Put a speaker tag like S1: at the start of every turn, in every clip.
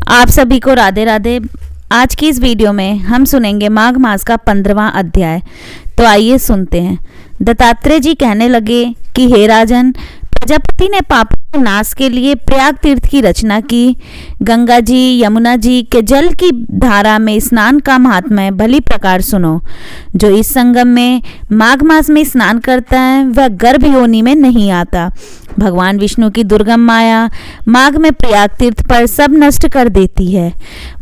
S1: आप सभी को राधे राधे। आज की इस वीडियो में हम सुनेंगे माघ मास का 15वां अध्याय। तो आइए सुनते हैं। दत्तात्रेय जी कहने लगे कि हे राजन, प्रजापति ने पापों के नाश के लिए प्रयाग तीर्थ की रचना की। गंगा जी यमुना जी के जल की धारा में स्नान का महात्म्य भली प्रकार सुनो। जो इस संगम में माघ मास में स्नान करता है वह गर्भ योनि में नहीं आता। भगवान विष्णु की दुर्गम माया माघ में प्रयाग तीर्थ पर सब नष्ट कर देती है।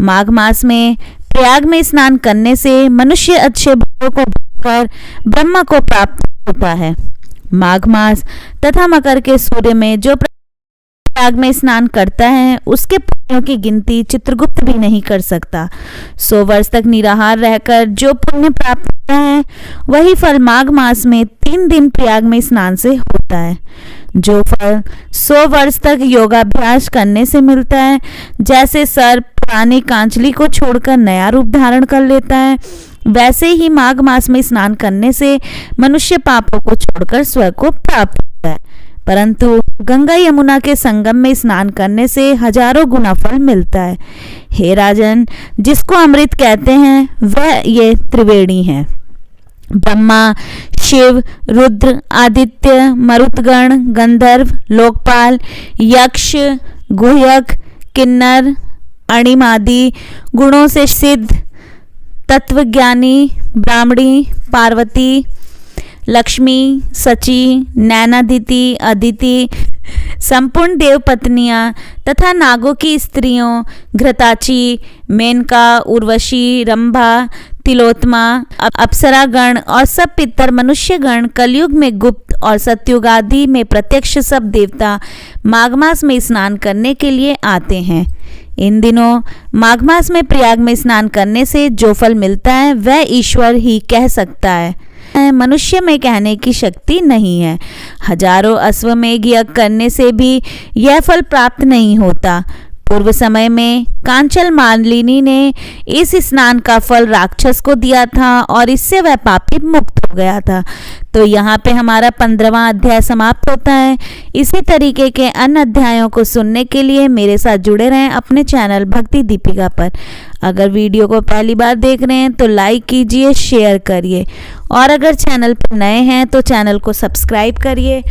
S1: माघ मास में प्रयाग में स्नान करने से मनुष्य अच्छे भोगों को भोगकर ब्रह्म को प्राप्त होता है। माघ मास तथा मकर के सूर्य में जो प्रयाग में स्नान करता है उसके पुण्यों की गिनती चित्रगुप्त भी नहीं कर सकता। 100 वर्ष तक निराहार रहकर जो पुण्य प्राप्त होता है वही फल माघ मास में 3 दिन प्रयाग में स्नान से होता है। जो फल 100 वर्ष तक योगाभ्यास करने से मिलता है, जैसे सर्प पुरानी कांचली को छोड़कर नया रूप धारण कर लेता है, वैसे ही माघ मास में स्नान करने से मनुष्य पापों को छोड़कर स्वर्ग को प्राप्त होता है। परंतु गंगा यमुना के संगम में स्नान करने से हजारों गुना फल मिलता है। हे राजन, जिसको अमृत कहते हैं वह ये त्रिवेणी है। ब्रह्मा, शिव, रुद्र, आदित्य, मरुतगण, गंधर्व, लोकपाल, यक्ष, गुह्यक, किन्नर, अणिमादि गुणों से सिद्ध तत्वज्ञानी ब्राह्मणी, पार्वती, लक्ष्मी, सची, नैनादिति, अदिति, संपूर्ण देव पत्नियां तथा नागों की स्त्रियों घृताची, मेनका, उर्वशी, रंभा, तिलोत्मा, अप्सरागण और सब पितर मनुष्यगण, कलयुग में गुप्त और सतयुग आदि में प्रत्यक्ष सब देवता माघ मास में स्नान करने के लिए आते हैं। इन दिनों माघ मास में प्रयाग में स्नान करने से जो फल मिलता है वह ईश्वर ही कह सकता है, मनुष्य में कहने की शक्ति नहीं है। हजारों अश्वमेघ यज्ञ करने से भी यह फल प्राप्त नहीं होता। पूर्व समय में कांचल मालिनी ने इस स्नान का फल राक्षस को दिया था और इससे वह पापी मुक्त हो गया था। तो यहाँ पे हमारा 15वां अध्याय समाप्त होता है। इसी तरीके के अन्य अध्यायों को सुनने के लिए मेरे साथ जुड़े रहें अपने चैनल भक्ति दीपिका पर। अगर वीडियो को पहली बार देख रहे हैं तो लाइक कीजिए, शेयर करिए और अगर चैनल पर नए हैं तो चैनल को सब्सक्राइब करिए।